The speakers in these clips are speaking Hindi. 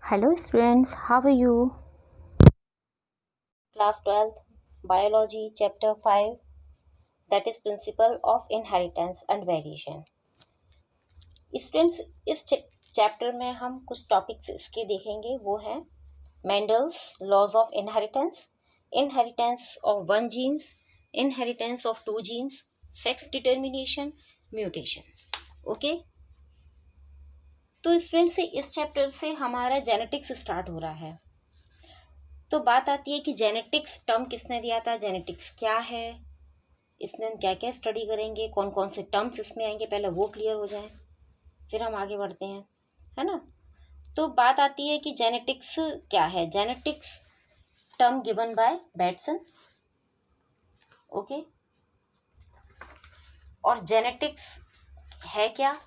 Hello students, how are you? Class 12th, Biology, Chapter 5, that is Principle of Inheritance and Variation. Students, इस चैप्टर में हम कुछ टॉपिक्स इसके देखेंगे, वो है Mendel's laws of inheritance, inheritance of one genes, inheritance of two genes, sex determination, mutation. Okay, तो स्टूडेंट्स इस चैप्टर से हमारा जेनेटिक्स स्टार्ट हो रहा है। तो बात आती है कि जेनेटिक्स टर्म किसने दिया था, जेनेटिक्स क्या है, इसमें हम क्या क्या स्टडी करेंगे, कौन कौन से टर्म्स इसमें आएंगे, पहले वो क्लियर हो जाए फिर हम आगे बढ़ते हैं, है ना। तो बात आती है कि जेनेटिक्स क्या है। Genetics term given by Bateson, okay. और जेनेटिक्स है क्या?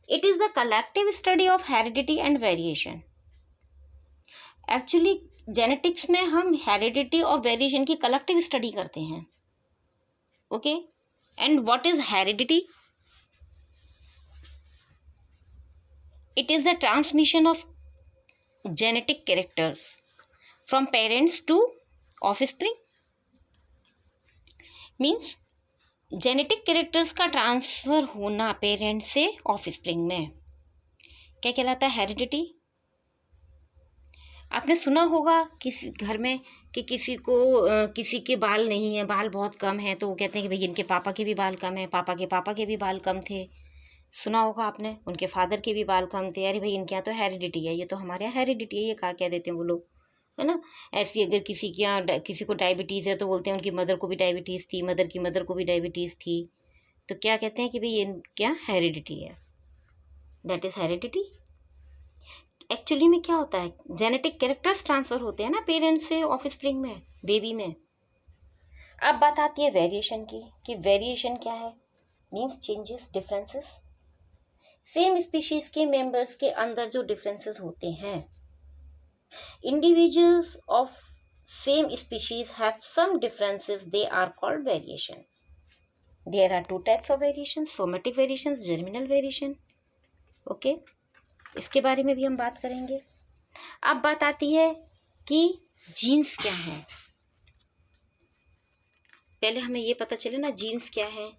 It is the collective study of heredity and variation. Actually genetics में हम हेरिडिटी और वेरिएशन की कलेक्टिव स्टडी करते हैं, okay. And what is heredity? It is the transmission of genetic characters from parents to offspring. Means genetic characters का ट्रांसफर होना पेरेंट्स से ऑफस्प्रिंग में क्या कहलाता है? हेरिडिटी। आपने सुना होगा किसी घर में कि किसी के बाल नहीं है, बाल बहुत कम है, तो वो कहते हैं कि भाई इनके पापा के भी बाल कम है, पापा के भी बाल कम थे। सुना होगा आपने, उनके फादर के भी बाल कम थे, अरे भाई इनके यहाँ तो हेरिडिटी है, ये तो हमारे यहाँ हेरिडिटी है, ये कह देते हैं वो लोग, है ना। ऐसी अगर किसी को डायबिटीज़ है तो बोलते हैं उनकी मदर को भी डायबिटीज़ थी, मदर की मदर को भी डायबिटीज़ थी, तो क्या कहते हैं कि भाई ये क्या हेरिडिटी है, दैट इज़ हेरिडिटी। एक्चुअली में क्या होता है, जेनेटिक कैरेक्टर्स ट्रांसफर होते हैं ना पेरेंट्स से ऑफस्प्रिंग में, बेबी में। अब बात आती है वेरिएशन की, कि वेरिएशन क्या है? Means changes, differences. Same species के मेंबर्स के अंदर जो डिफरेंसेस होते हैं, individuals of same species have some differences, they are called variation. There are two types of variation, somatic variation, germinal variation, okay. इसके बारे में भी हम बात करेंगे। अब बात आती है कि जीन्स क्या है। पहले हमें ये पता चले ना जीन्स क्या है।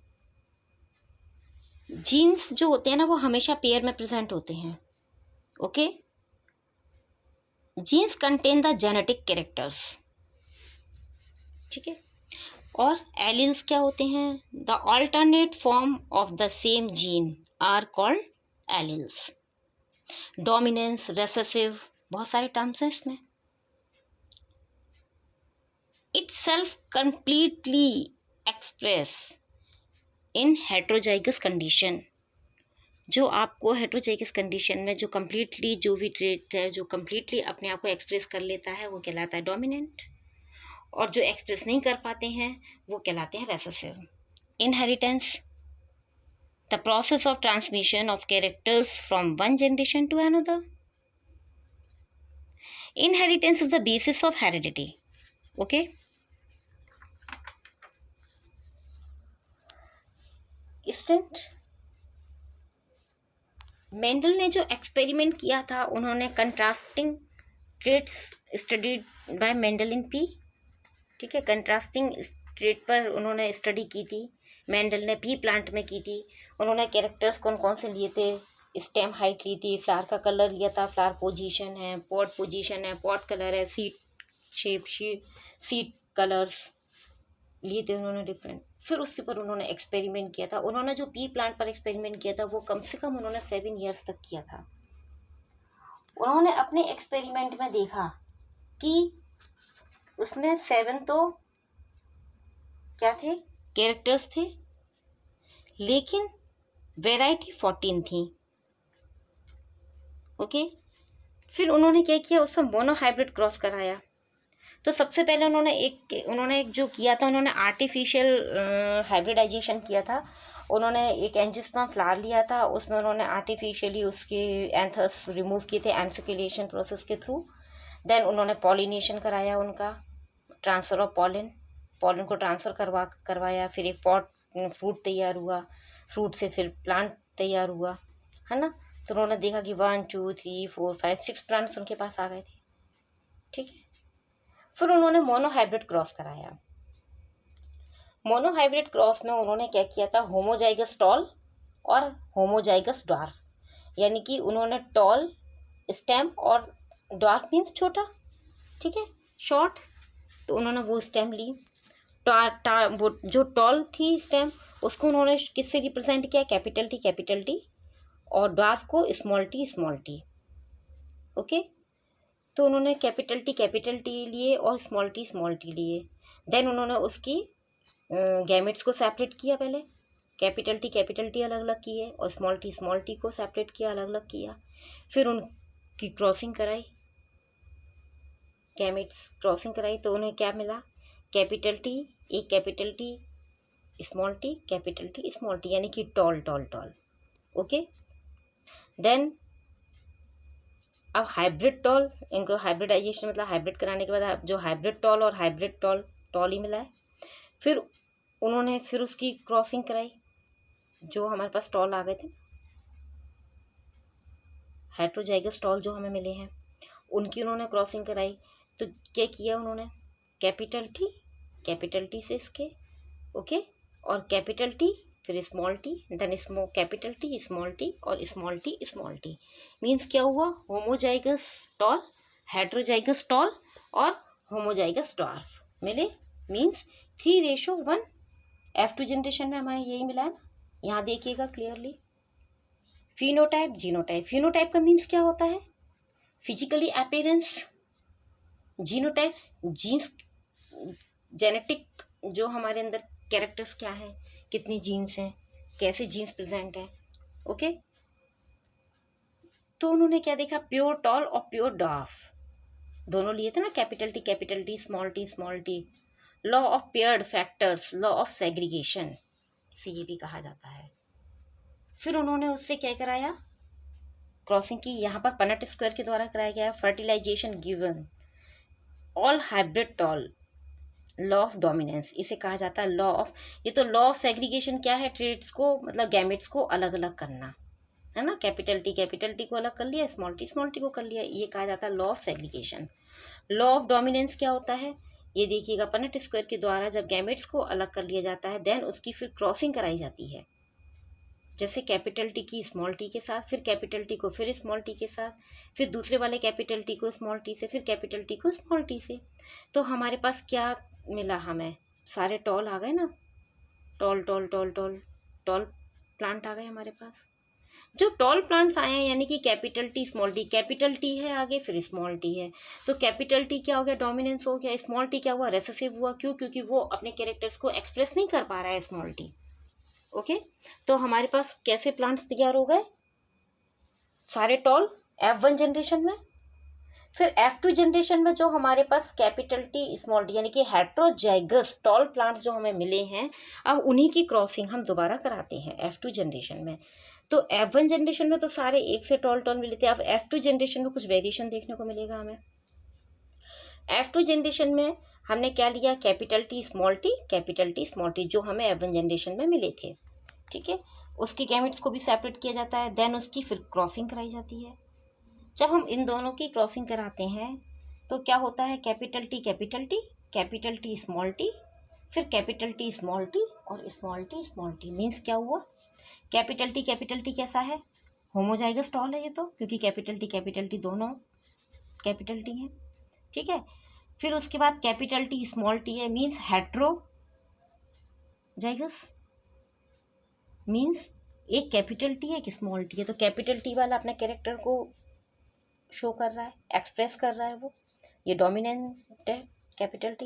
जीन्स जो होते हैं ना वो हमेशा पेयर में प्रेजेंट होते हैं, okay. Genes contain the genetic characters, ठीक है। और एलील्स क्या होते हैं? The alternate form of the same gene are called alleles. Dominance, recessive, बहुत सारे टर्म्स हैं इसमें। Itself completely express in heterozygous condition. जो आपको हेट्रोजाइगस कंडीशन में जो कंप्लीटली जो भी ट्रेट है, जो कंप्लीटली अपने आप को एक्सप्रेस कर लेता है, वो कहलाता है डोमिनेंट। और जो एक्सप्रेस नहीं कर पाते हैं वो कहलाते हैं recessive. Inheritance, the process of transmission of characters from one generation to another. Inheritance is the basis of heredity, okay. Student, Mendel ने जो एक्सपेरिमेंट किया था, उन्होंने contrasting traits studied by Mendel in pea, ठीक है। कंट्रास्टिंग ट्रेट पर उन्होंने स्टडी की थी, मेंडल ने पी प्लांट में की थी। उन्होंने कैरेक्टर्स कौन कौन से लिए थे? स्टेम हाइट ली थी, फ्लावर का कलर लिया था, फ्लावर पोजीशन है, पॉट पोजीशन है, पॉट कलर है, सीड शेप, सीड कलर्स लिए थे उन्होंने डिफरेंट। फिर उसके ऊपर उन्होंने एक्सपेरिमेंट किया था। उन्होंने जो पी प्लांट पर एक्सपेरिमेंट किया था वो कम से कम उन्होंने 7 ईयर्स तक किया था। उन्होंने अपने एक्सपेरिमेंट में देखा कि उसमें 7 तो क्या थे? कैरेक्टर्स थे, लेकिन वेराइटी 14 थी, ओके। फिर उन्होंने क्या किया, उसमें मोनो हाइब्रिड क्रॉस कराया। तो सबसे पहले उन्होंने एक जो किया था, उन्होंने आर्टिफिशियल हाइब्रिडाइजेशन किया था। उन्होंने एक एंजियोस्पर्म फ्लावर लिया था, उसमें उन्होंने आर्टिफिशियली उसके एंथर्स रिमूव किए थे एम्सिकुलेशन प्रोसेस के थ्रू। देन उन्होंने पॉलिनेशन कराया, उनका ट्रांसफ़र ऑफ पॉलन को ट्रांसफ़र करवाया। फिर एक पॉट फ्रूट तैयार हुआ, फ्रूट से फिर प्लांट तैयार हुआ, है ना। तो उन्होंने देखा कि 1 2 3 4 5 6 प्लांट्स उनके पास आ गए थे। ठीक है, फिर उन्होंने मोनोहाइब्रिड क्रॉस कराया। मोनोहाइब्रिड क्रॉस में उन्होंने क्या किया था, होमोजाइगस टॉल और होमोजाइगस ड्वार्फ, यानी कि उन्होंने टॉल स्टेम और ड्वार्फ मीन्स छोटा, ठीक है, शॉर्ट, तो उन्होंने वो स्टेम ली। वो जो टॉल थी स्टेम उसको उन्होंने किससे रिप्रेजेंट किया, कैपिटल टी, और ड्वार्फ को स्मॉल टी। ओके, तो उन्होंने कैपिटल टी लिए और स्मॉल टी लिए। देन उन्होंने उसकी गैमेट्स को सेपरेट किया, पहले कैपिटल टी अलग अलग किए और स्मॉल टी को सेपरेट किया, अलग अलग किया। फिर उनकी क्रॉसिंग कराई, गैमेट्स क्रॉसिंग कराई, तो उन्हें क्या मिला, capital T small T small T, यानी कि टॉल। ओके, देन अब हाइब्रिड टॉल, इनको हाइब्रिडाइजेशन मतलब हाइब्रिड कराने के बाद जो हाइब्रिड टॉल और हाइब्रिड टॉल ही मिला है। फिर उन्होंने फिर उसकी क्रॉसिंग कराई, जो हमारे पास टॉल आ गए थे, हेट्रोजाइगस टॉल जो हमें मिले हैं, उनकी उन्होंने क्रॉसिंग कराई। तो क्या किया उन्होंने, कैपिटल टी से इसके, ओके, और कैपिटल टी फिर small T, then capital T और स्मॉल टी मीन्स क्या हुआ, होमोजाइगस टॉल, हेट्रोजाइगस टॉल और होमोजाइगस ड्वार्फ मिले, मीन्स 3:1। F2 जनरेशन में हमारे यही मिला है। यहाँ देखिएगा क्लियरली, फिनोटाइप जीनोटाइप। फिनोटाइप का मीन्स क्या होता है, physically appearance. Genotypes genes, genetic जो हमारे अंदर कैरेक्टर्स क्या हैं, कितनी जीन्स हैं, कैसे जीन्स प्रेजेंट हैं। ओके, तो उन्होंने क्या देखा, प्योर टॉल और प्योर ड्वार्फ दोनों लिए थे ना, capital T small T. Law of paired factors, law of segregation से ये भी कहा जाता है। फिर उन्होंने उससे क्या कराया, क्रॉसिंग की, यहाँ पर पनट स्क्वायर के द्वारा कराया गया। Fertilisation given all hybrid tall, law of dominance इसे कहा जाता है, लॉ ऑफ, ये तो लॉ ऑफ सेग्रीगेशन क्या है, ट्रेड्स को मतलब गैमेट्स को अलग अलग करना है ना, कैपिटल टी को अलग कर लिया, स्मॉल टी को कर लिया, ये कहा जाता है law of segregation. Law of dominance क्या होता है, ये देखिएगा, पनट स्क्वायर के द्वारा जब गैमेट्स को अलग कर लिया जाता है, देन उसकी फिर क्रॉसिंग कराई जाती है, जैसे कैपिटल टी की स्मॉल टी के साथ, फिर कैपिटल टी को फिर स्मॉल टी के साथ, फिर दूसरे वाले कैपिटल टी को स्मॉल टी से, फिर कैपिटल टी को स्मॉल टी से। तो हमारे पास क्या मिला, हमें सारे टॉल आ गए ना, टॉल प्लांट आ गए हमारे पास। जो टॉल प्लांट्स आए हैं, यानी कि capital T small T, capital T है आगे फिर स्मॉल टी है, तो कैपिटल टी क्या हो गया, डोमिनेंस हो गया, स्मॉल टी क्या हुआ, रेसेसिव हुआ। क्यों, क्योंकि वो अपने कैरेक्टर्स को एक्सप्रेस नहीं कर पा रहा है स्मॉल टी। ओके, तो हमारे पास कैसे प्लांट्स तैयार हो गए, सारे टॉल F1 जनरेशन में। फिर F2 जनरेशन में जो हमारे पास कैपिटल टी स्मॉल टी यानी कि हेट्रोजाइगस टॉल प्लांट्स जो हमें मिले हैं, अब उन्हीं की क्रॉसिंग हम दोबारा कराते हैं F2 जनरेशन में। तो F1 जनरेशन में तो सारे एक से टॉल मिले थे, अब F2 जनरेशन में कुछ वेरिएशन देखने को मिलेगा हमें। F2 जनरेशन में हमने क्या लिया, कैपिटल टी स्मॉल टी जो हमें F1 जनरेशन में मिले थे, ठीक है, उसके गैमेट्स को भी सेपरेट किया जाता है, देन उसकी फिर क्रॉसिंग कराई जाती है। जब हम इन दोनों की क्रॉसिंग कराते हैं तो क्या होता है, कैपिटल टी स्मॉल टी, फिर कैपिटल टी स्मॉल टी और स्मॉल टी मीन्स क्या हुआ, कैपिटल टी कैसा है, होमोजाइगस टॉल है ये तो, क्योंकि कैपिटल टी दोनों कैपिटल टी हैं, ठीक है। फिर उसके बाद कैपिटल टी स्मॉल टी है, मीन्स हेट्रोजाइगस, मीन्स एक कैपिटल टी है, एक स्मॉल टी है, तो कैपिटल टी वाला अपने कैरेक्टर को शो कर रहा है, एक्सप्रेस कर रहा है, वो ये डोमिनेंट है कैपिटल टी,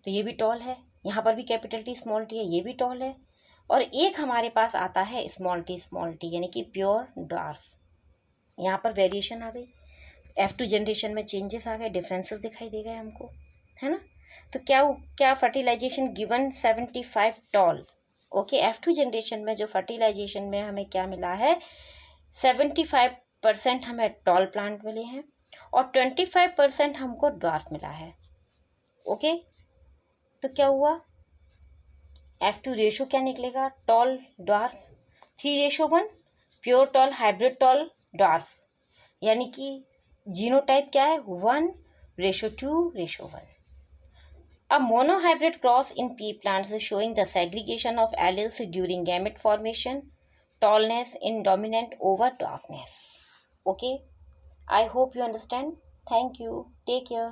तो ये भी टॉल है। यहाँ पर भी कैपिटल टी स्मॉल टी है, ये भी टॉल है। और एक हमारे पास आता है स्मॉल टी यानी कि प्योर ड्वार्फ। यहाँ पर वेरिएशन आ गई, F2 जनरेशन में चेंजेस आ गए, डिफरेंसेस दिखाई दे गए हमको, है ना। तो क्या fertilisation given 75 tall, okay. F2 generation में जो फर्टिलाइजेशन में हमें क्या मिला है, 75% हमें टॉल प्लांट मिले हैं और 25% हमको ड्वार्फ मिला है, ओके। तो क्या हुआ, F2 रेशो क्या निकलेगा, tall dwarf 3:1, pure tall, hybrid tall, dwarf, यानी कि जीनोटाइप क्या है 1:2:1. A monohybrid cross in pea plants is showing the segregation of alleles during gamete formation, tallness in dominant over dwarfness. Okay, I hope you understand. Thank you. Take care.